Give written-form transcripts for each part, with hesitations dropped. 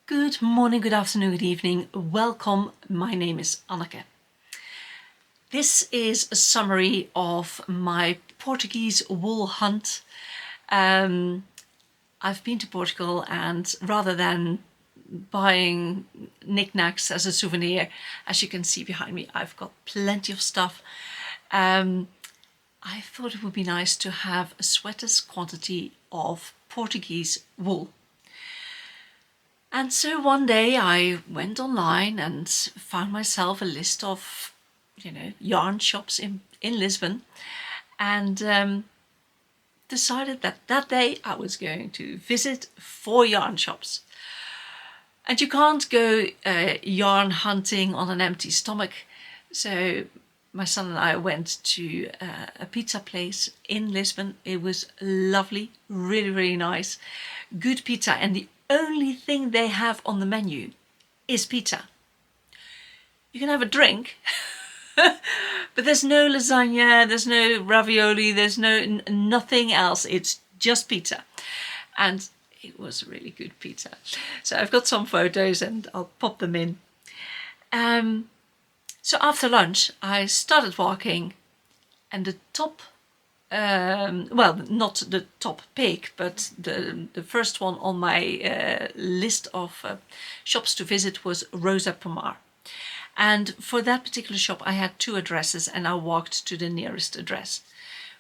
Good morning, good afternoon, good evening. Welcome. My name is Anneke. This is a summary of my Portuguese wool hunt. I've been to Portugal, and rather than buying knickknacks as a souvenir, as you can see behind me, I've got plenty of stuff. I thought it would be nice to have a sweater's quantity of Portuguese wool. And so one day I went online and found myself a list of, yarn shops in Lisbon, and decided that day I was going to visit 4 yarn shops. And you can't go yarn hunting on an empty stomach. So my son and I went to a pizza place in Lisbon. It was lovely, really, really nice. Good pizza, and the only thing they have on the menu is pizza. You can have a drink, but there's no lasagna, there's no ravioli, there's nothing else. It's just pizza. And it was really good pizza. So I've got some photos and I'll pop them in. So after lunch, I started walking, and the top well, not the top pick, but the first one on my list of shops to visit was Rosa Pomar. And for that particular shop, I had 2 addresses, and I walked to the nearest address,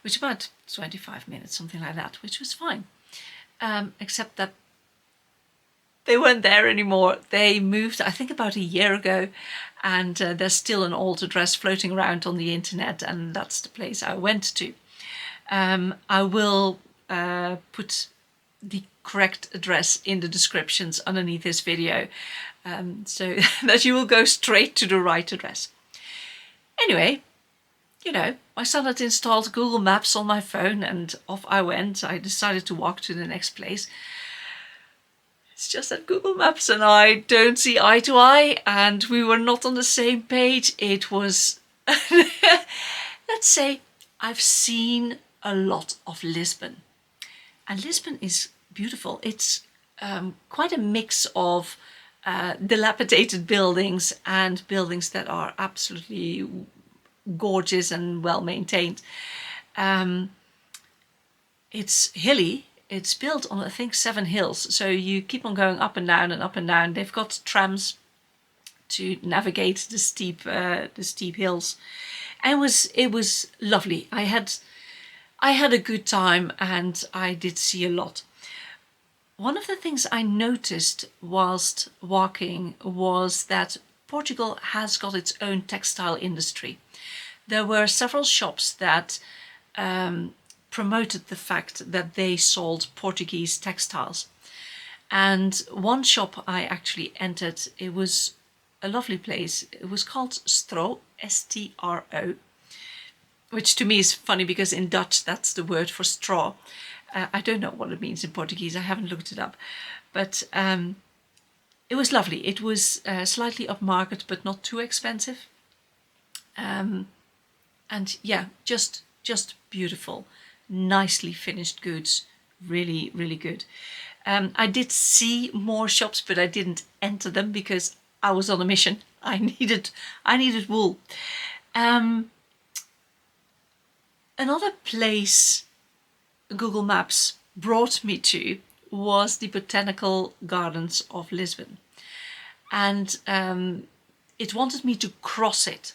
which was about 25 minutes, something like that, which was fine. Except that they weren't there anymore. They moved, I think, about a year ago, and there's still an old address floating around on the internet, and that's the place I went to. I will put the correct address in the descriptions underneath this video, so that you will go straight to the right address. Anyway, my son had installed Google Maps on my phone, and off I went. I decided to walk to the next place. It's just that Google Maps and I don't see eye to eye, and we were not on the same page. It was, let's say, I've seen a lot of Lisbon, and Lisbon is beautiful. It's quite a mix of dilapidated buildings and buildings that are absolutely gorgeous and well maintained. It's hilly. It's built on, I think, 7 hills, so you keep on going up and down and up and down. They've got trams to navigate the steep hills, and it was lovely. I had a good time, and I did see a lot. One of the things I noticed whilst walking was that Portugal has got its own textile industry. There were several shops that promoted the fact that they sold Portuguese textiles. And one shop I actually entered, it was a lovely place. It was called Stro, S-T-R-O, which to me is funny because in Dutch that's the word for straw. I don't know what it means in Portuguese. I haven't looked it up. But it was lovely. It was slightly upmarket, but not too expensive. And yeah, just beautiful, nicely finished goods. Really, really good. I did see more shops, but I didn't enter them because I was on a mission. I needed wool. Another place Google Maps brought me to was the Botanical Gardens of Lisbon. And it wanted me to cross it.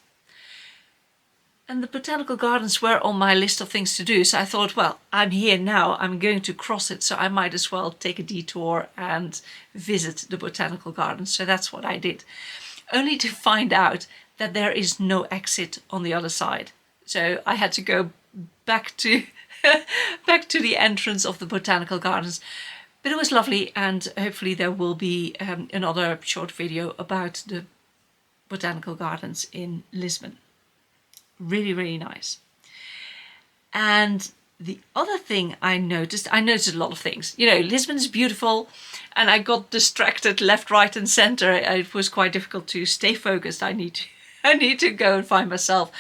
And the Botanical Gardens were on my list of things to do. So I thought, well, I'm here now, I'm going to cross it, so I might as well take a detour and visit the Botanical Gardens. So that's what I did. Only to find out that there is no exit on the other side. So I had to go back to the entrance of the Botanical Gardens. But it was lovely, and hopefully there will be another short video about the Botanical Gardens in Lisbon. Really, really nice. And the other thing I noticed a lot of things. Lisbon is beautiful, and I got distracted left, right, and center. It was quite difficult to stay focused. I need to go and find myself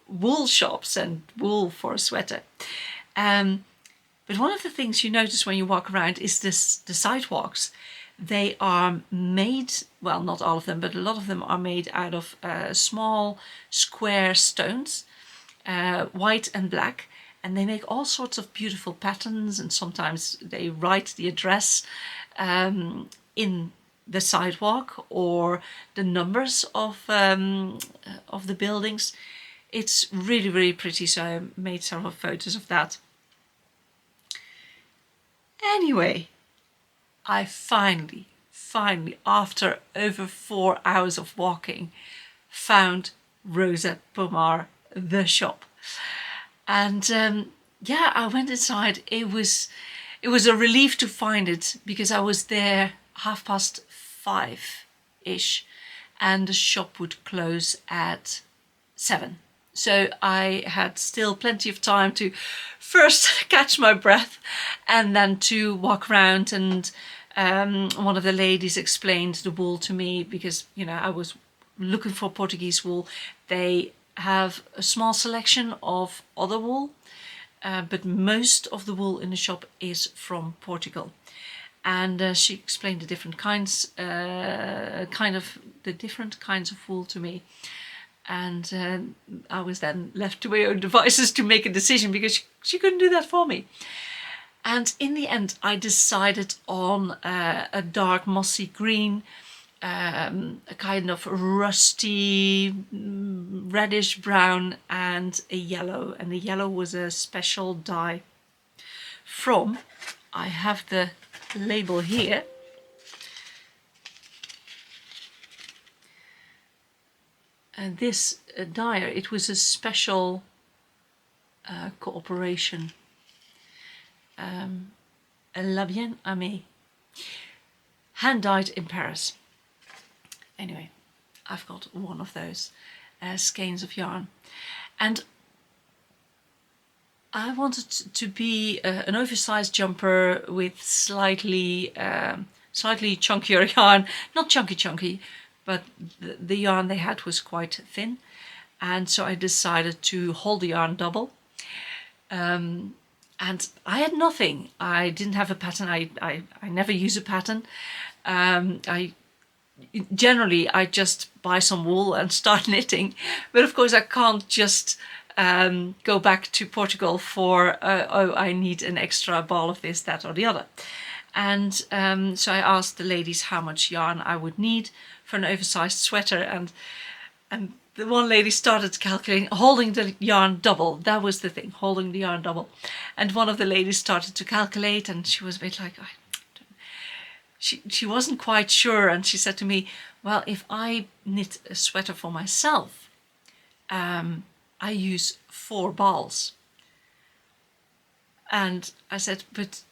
wool shops and wool for a sweater. But one of the things you notice when you walk around is the sidewalks. They are made, well, not all of them, but a lot of them are made out of small square stones, white and black, and they make all sorts of beautiful patterns, and sometimes they write the address in the sidewalk or the numbers of the buildings. It's really, really pretty, so I made several photos of that. Anyway, I finally, after over 4 hours of walking, found Rosa Pomar, the shop. And yeah, I went inside. It was a relief to find it, because I was there 5:30-ish, and the shop would close at 7. So I had still plenty of time to first catch my breath and then to walk around. And one of the ladies explained the wool to me, because, you know, I was looking for Portuguese wool. They have a small selection of other wool, but most of the wool in the shop is from Portugal. And she explained the different kinds, the different kinds of wool to me. And I was then left to my own devices to make a decision, because she couldn't do that for me. And in the end, I decided on a dark mossy green, a kind of rusty reddish brown, and a yellow. And the yellow was a special dye from, I have the label here, and this dyer, it was a special cooperation, La Bien Aimée, hand dyed in Paris. Anyway, I've got one of those skeins of yarn, and I wanted to be an oversized jumper with slightly chunkier yarn, not chunky, but the yarn they had was quite thin, and so I decided to hold the yarn double. And I had nothing. I didn't have a pattern. I never use a pattern. I just buy some wool and start knitting, but of course I can't just go back to Portugal for oh, I need an extra ball of this, that, or the other. And so I asked the ladies how much yarn I would need for an oversized sweater, and the one lady started calculating, holding the yarn double. That was the thing, holding the yarn double. And one of the ladies started to calculate, and she was a bit like, she wasn't quite sure, and she said to me, well, if I knit a sweater for myself, I use 4 balls. And I said, but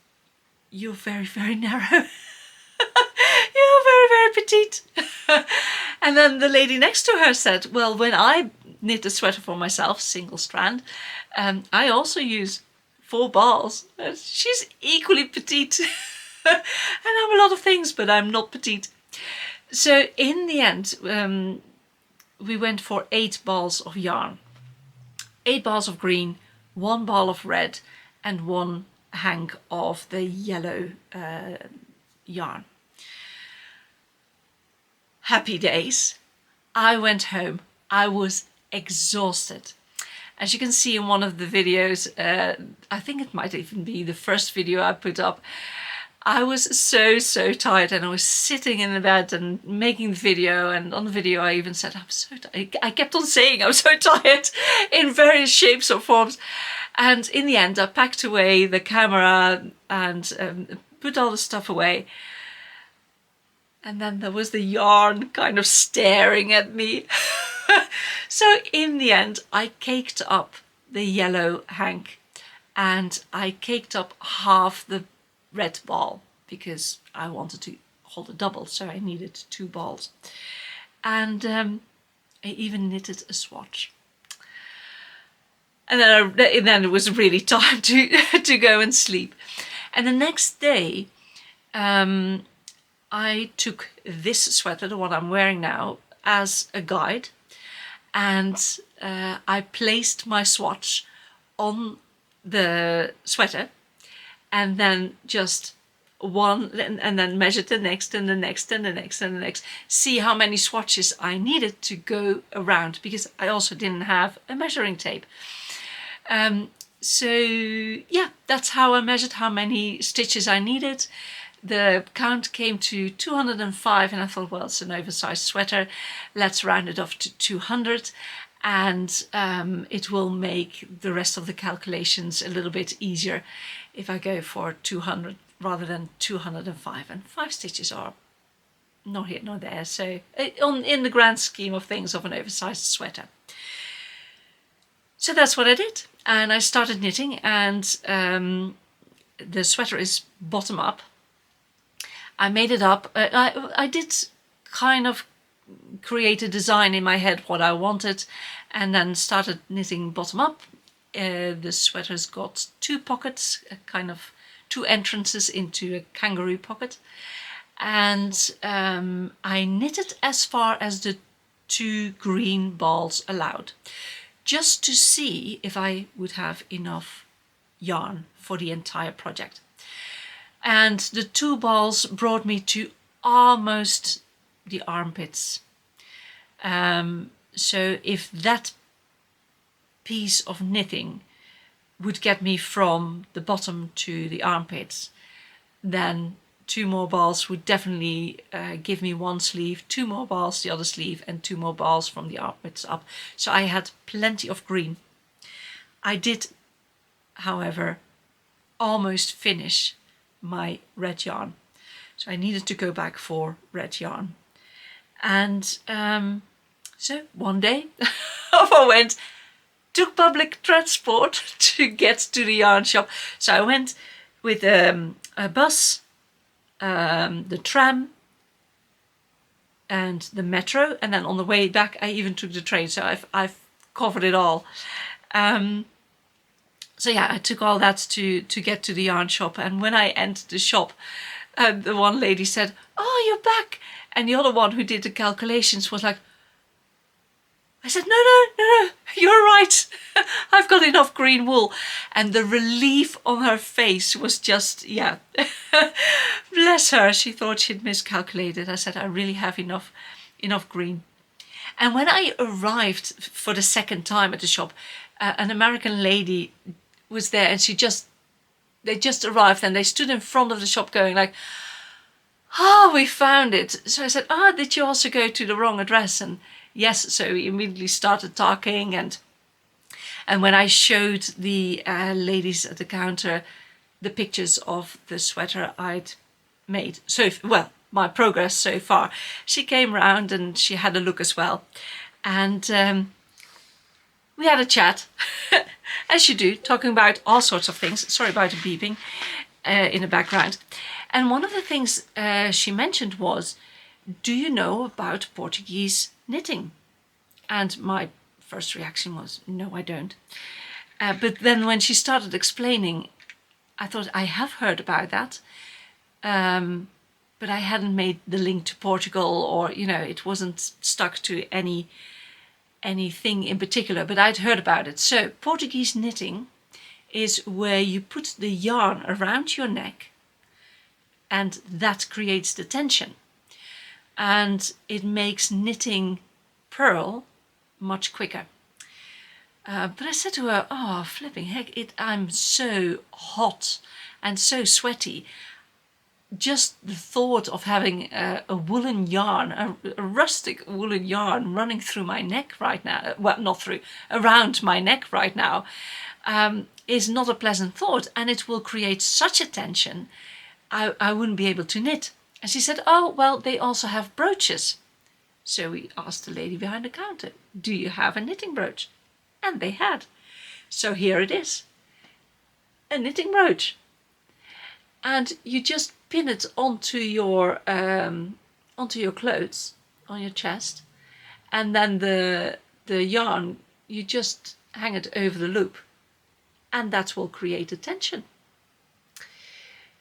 you're very, very narrow. You're very, very petite. And then the lady next to her said, well, when I knit a sweater for myself, single strand, I also use 4 balls. She's equally petite. And I'm a lot of things, but I'm not petite. So in the end, we went for 8 balls of yarn. 8 balls of green, 1 ball of red, and 1 hank of the yellow yarn. Happy days. I went home. I was exhausted. As you can see in one of the videos, I think it might even be the first video I put up, I was so tired, and I was sitting in the bed and making the video, and on the video I even said, I'm so tired. I kept on saying I'm so tired in various shapes or forms. And in the end I packed away the camera and put all the stuff away. And then there was the yarn kind of staring at me. So in the end, I caked up the yellow hank, and I caked up half the red ball, because I wanted to hold a double, so I needed 2 balls. And I even knitted a swatch. And then it was really time to go and sleep. And the next day, I took this sweater, the one I'm wearing now, as a guide, and I placed my swatch on the sweater, and then just one, and then measured the next and the next and the next and the next, see how many swatches I needed to go around, because I also didn't have a measuring tape. So yeah, that's how I measured how many stitches I needed. The count came to 205, and I thought, well, it's an oversized sweater, let's round it off to 200, and it will make the rest of the calculations a little bit easier if I go for 200 rather than 205. And 5 stitches are not here nor there, so in the grand scheme of things of an oversized sweater. So that's what I did, and I started knitting, and the sweater is bottom up. I made it up. I did kind of create a design in my head what I wanted, and then started knitting bottom up. The sweater's got 2 pockets, kind of 2 entrances into a kangaroo pocket, and I knitted as far as the 2 green balls allowed, just to see if I would have enough yarn for the entire project. And the 2 balls brought me to almost the armpits. So if that piece of knitting would get me from the bottom to the armpits, then 2 more balls would definitely give me one sleeve, 2 more balls the other sleeve, and 2 more balls from the armpits up. So I had plenty of green. I did, however, almost finish my red yarn, so I needed to go back for red yarn. And so one day off I went, took public transport to get to the yarn shop. So I went with a bus, the tram and the metro, and then on the way back I even took the train, so I've covered it all. So yeah, I took all that to get to the yarn shop, and when I entered the shop, the one lady said, "Oh, you're back," and the other one who did the calculations was like, I said, no, you're right. I've got enough green wool. And the relief on her face was just, yeah, bless her. She thought she'd miscalculated. I said, I really have enough green. And when I arrived for the second time at the shop, an American lady was there, and they just arrived, and they stood in front of the shop going like, "Oh, we found it." So I said, "Ah, did you also go to the wrong address?" And yes, so we immediately started talking, and when I showed the ladies at the counter the pictures of the sweater I'd made, my progress so far, she came round and she had a look as well, and we had a chat, as you do, talking about all sorts of things. Sorry about the beeping in the background. And one of the things she mentioned was, "Do you know about Portuguese knitting?" And my first reaction was, "No, I don't." But then when she started explaining, I thought, I have heard about that, but I hadn't made the link to Portugal, or, it wasn't stuck to anything in particular, but I'd heard about it. So Portuguese knitting is where you put the yarn around your neck, and that creates the tension, and it makes knitting purl much quicker. But I said to her, "Oh, flipping heck, I'm so hot and so sweaty. Just the thought of having a woolen yarn, a rustic woolen yarn running through my neck right now, well, not through, around my neck right now, is not a pleasant thought, and it will create such a tension, I wouldn't be able to knit." And she said, "Oh, well, they also have brooches." So we asked the lady behind the counter, "Do you have a knitting brooch?" And they had. So here it is, a knitting brooch. And you just pin it onto your clothes, on your chest, and then the yarn, you just hang it over the loop, and that will create a tension.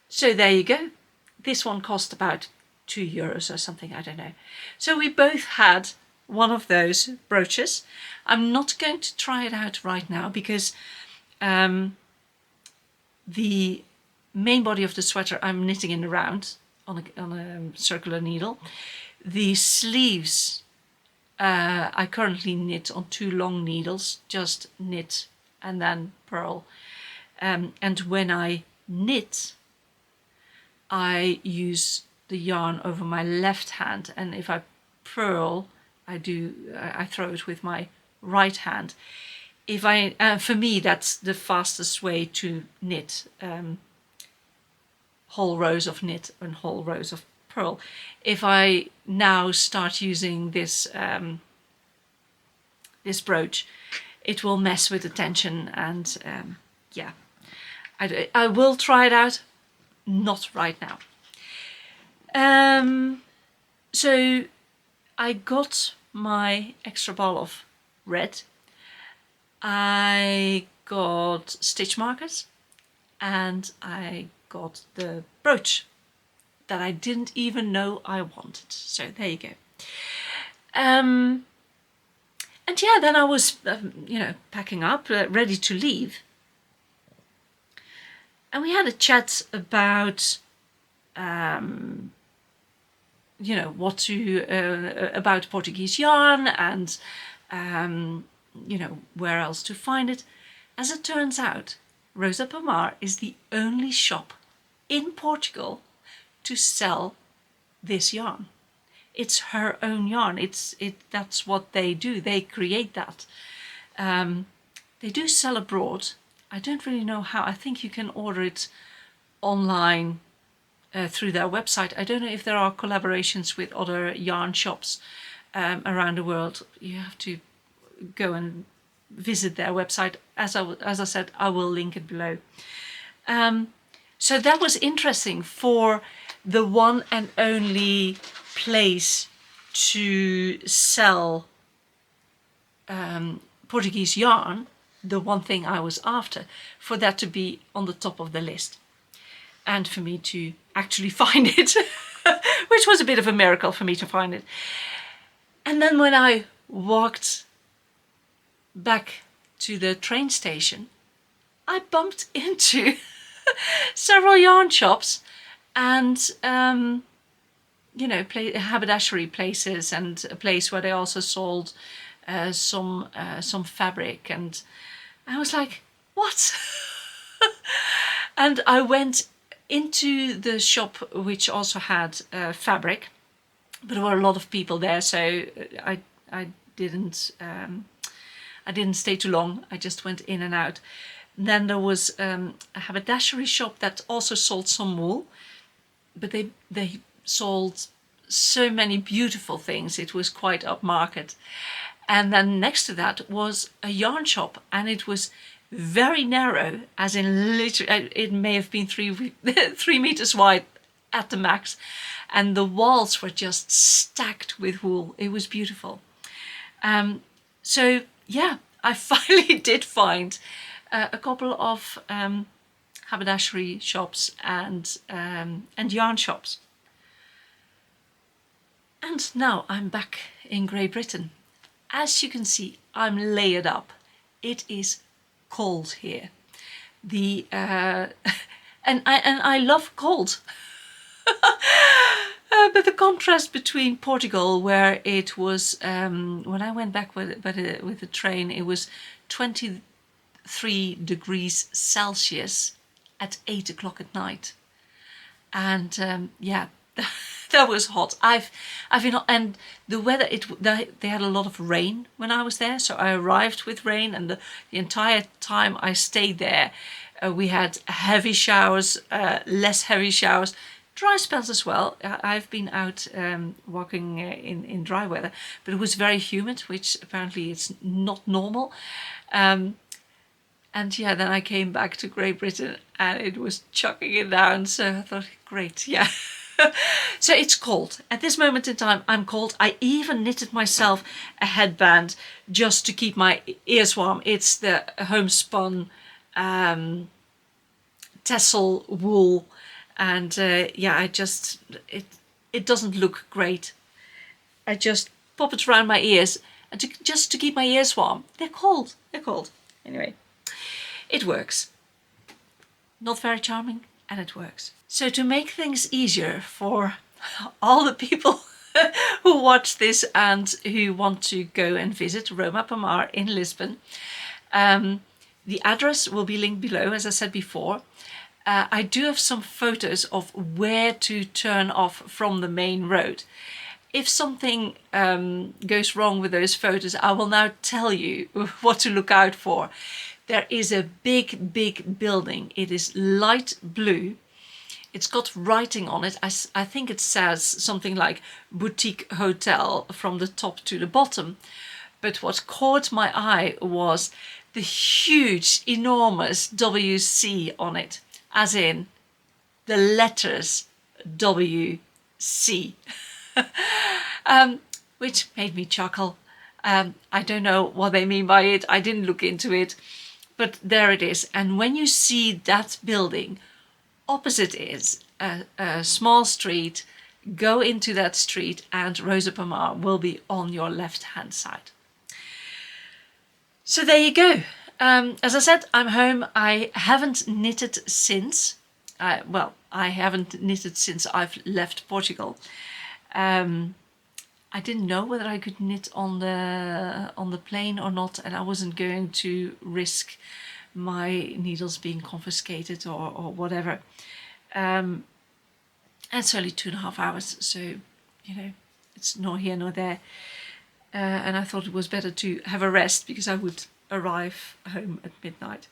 So there you go. This one cost about €2 or something, I don't know. So we both had one of those brooches. I'm not going to try it out right now because the main body of the sweater I'm knitting in the round on a circular needle. The sleeves I currently knit on 2 long needles, just knit and then purl. And when I knit, I use the yarn over my left hand, and if I purl, I throw it with my right hand. For me, that's the fastest way to knit whole rows of knit and whole rows of purl. If I now start using this this brooch, it will mess with the tension, and yeah, I will try it out, not right now. So I got my extra ball of red. I got stitch markers, and I got the brooch that I didn't even know I wanted. So there you go. And yeah, then I was, packing up, ready to leave. And we had a chat about, about Portuguese yarn and, where else to find it. As it turns out, Rosa Pomar is the only shop in Portugal to sell this yarn. It's her own yarn. That's what they do. They create that. They do sell abroad. I don't really know how. I think you can order it online through their website. I don't know if there are collaborations with other yarn shops around the world. You have to go and visit their website. As I said, I will link it below. So that was interesting for the one and only place to sell Portuguese yarn, the one thing I was after, for that to be on the top of the list and for me to actually find it, which was a bit of a miracle for me to find it. And then when I walked back to the train station, I bumped into several yarn shops and haberdashery places, and a place where they also sold some fabric, and I was like, what? And I went into the shop which also had fabric, but there were a lot of people there, so I didn't stay too long. I just went in and out. And then there was a haberdashery shop that also sold some wool, but they sold so many beautiful things. It was quite upmarket. And then next to that was a yarn shop, and it was very narrow, as in literally, it may have been 3 meters wide at the max, and the walls were just stacked with wool. It was beautiful. So yeah, I finally did find a couple of haberdashery shops and yarn shops. And now I'm back in Great Britain. As you can see, I'm layered up. It is cold here. And I love cold. But the contrast between Portugal, where it was when I went back with the train, it was 23 degrees Celsius at 8 o'clock at night, and yeah. That was hot. I've been, and the weather, they had a lot of rain when I was there, so I arrived with rain, and the entire time I stayed there, we had heavy showers, less heavy showers, dry spells as well. I've been out walking in dry weather, but it was very humid, which apparently it's not normal. And yeah, then I came back to Great Britain and it was chucking it down, so I thought, great, yeah. So it's cold. At this moment in time, I'm cold. I even knitted myself a headband just to keep my ears warm. It's the homespun tassel wool, and yeah, it doesn't look great. I just pop it around my ears and just to keep my ears warm. They're cold. They're cold. Anyway, it works. Not very charming, and it works. So to make things easier for all the people who watch this and who want to go and visit Rua Pomar in Lisbon, the address will be linked below, as I said before. I do have some photos of where to turn off from the main road. If something goes wrong with those photos, I will now tell you what to look out for. There is a big building. It is light blue. It's got writing on it. I think it says something like boutique hotel from the top to the bottom. But what caught my eye was the huge, enormous WC on it, as in the letters WC. Which made me chuckle. I don't know what they mean by it. I didn't look into it, but there it is. And when you see that building, opposite is a small street. Go into that street and Rosa Pomar will be on your left-hand side. So there you go. As I said, I'm home. I haven't knitted since. Well, I haven't knitted since I've left Portugal. I didn't know whether I could knit on the plane or not, and I wasn't going to risk my needles being confiscated or whatever. And it's only 2.5 hours, so you know it's nor here nor there. And I thought it was better to have a rest because I would arrive home at midnight.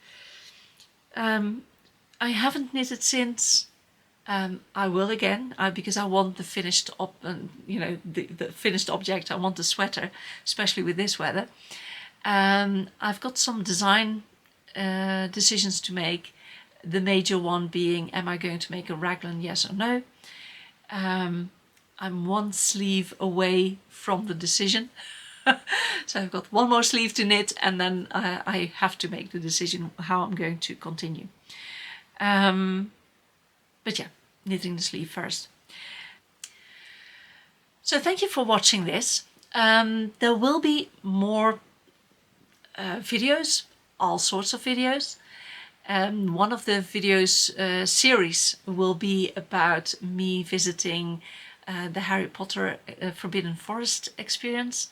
I haven't knitted since. I will again because I want the finished the finished object. I want the sweater, especially with this weather. I've got some design decisions to make. The major one being, am I going to make a raglan, yes or no? I'm one sleeve away from the decision. So I've got one more sleeve to knit, and then I have to make the decision how I'm going to continue. But yeah, knitting the sleeve first. So thank you for watching this. There will be more videos, all sorts of videos. One of the videos series will be about me visiting the Harry Potter Forbidden Forest experience.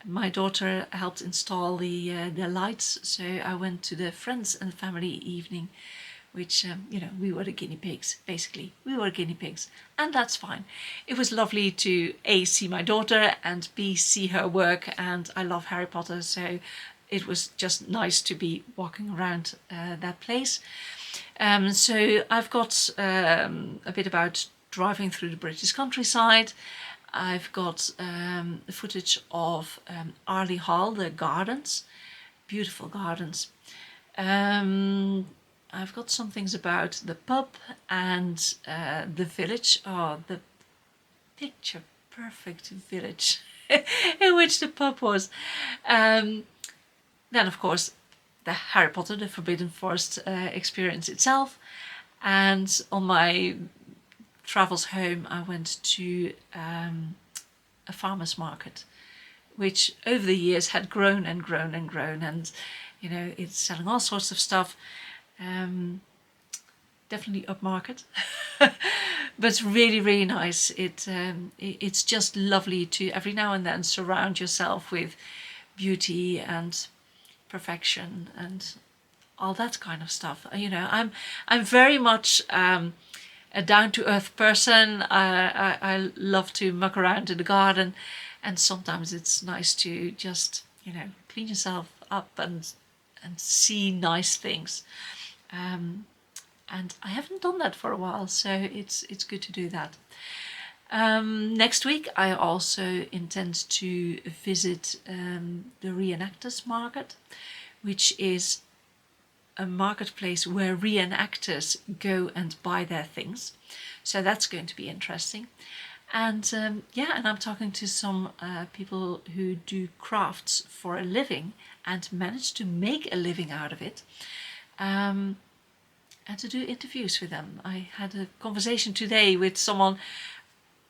My daughter helped install the lights, so I went to the friends and family evening, which, we were the guinea pigs, basically. We were guinea pigs, and that's fine. It was lovely to A, see my daughter, and B, see her work, and I love Harry Potter, so it was just nice to be walking around that place. So I've got a bit about driving through the British countryside. I've got footage of Arley Hall, the gardens, beautiful gardens. I've got some things about the pub and the village, the picture perfect village in which the pub was. Then of course the Harry Potter, the Forbidden Forest experience itself. And on my travels home I went to a farmer's market, which over the years had grown and grown and grown, and it's selling all sorts of stuff. Definitely upmarket, but really nice. It's just lovely to every now and then surround yourself with beauty and perfection and all that kind of stuff. I'm very much a down-to-earth person. I love to muck around in the garden, and sometimes it's nice to just clean yourself up and see nice things. And I haven't done that for a while, so it's good to do that. Next week I also intend to visit the reenactors market, which is a marketplace where reenactors go and buy their things. So that's going to be interesting. And and I'm talking to some people who do crafts for a living and manage to make a living out of it. And to do interviews with them. I had a conversation today with someone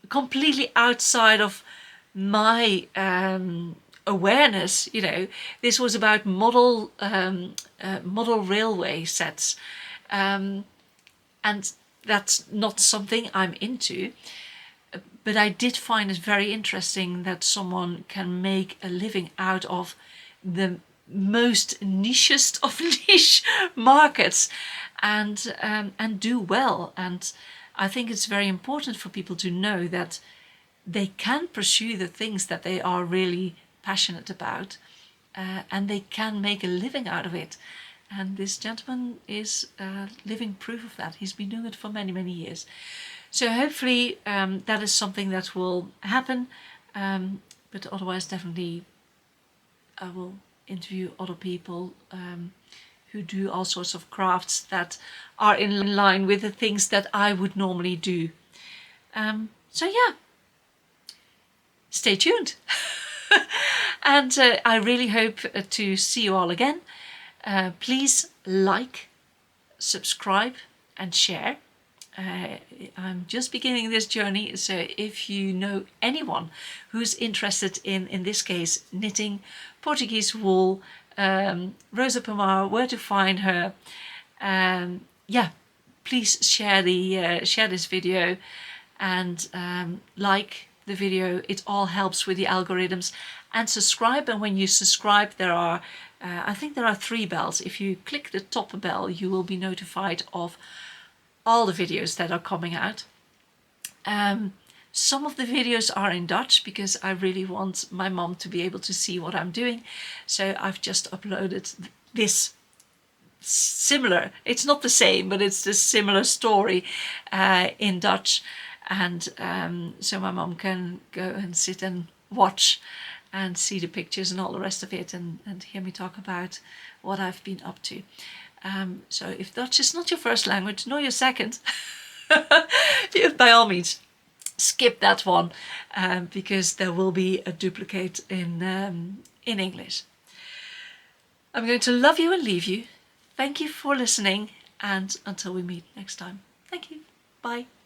completely outside of my awareness. This was about model railway sets. and that's not something I'm into. But I did find it very interesting that someone can make a living out of the most nichest of niche markets, and do well. And I think it's very important for people to know that they can pursue the things that they are really passionate about, and they can make a living out of it. And this gentleman is living proof of that. He's been doing it for many, many years. So hopefully that is something that will happen. But otherwise, definitely I will interview other people who do all sorts of crafts that are in line with the things that I would normally do. So yeah, stay tuned. And I really hope to see you all again. Please like, subscribe and share. I'm just beginning this journey, so if you know anyone who's interested in this case, knitting, Portuguese wool, Rosa Pomar, where to find her, yeah, please share this video and like the video. It all helps with the algorithms. And subscribe, and when you subscribe there are I think there are 3 bells. If you click the top bell you will be notified of all the videos that are coming out. Some of the videos are in Dutch because I really want my mom to be able to see what I'm doing, so I've just uploaded this similar, it's not the same, but it's the similar story in Dutch, and so my mom can go and sit and watch and see the pictures and all the rest of it, and hear me talk about what I've been up to. So if Dutch is not your first language, nor your second, by all means skip that one, because there will be a duplicate in English. I'm going to love you and leave you. Thank you for listening, and until we meet next time. Thank you. Bye.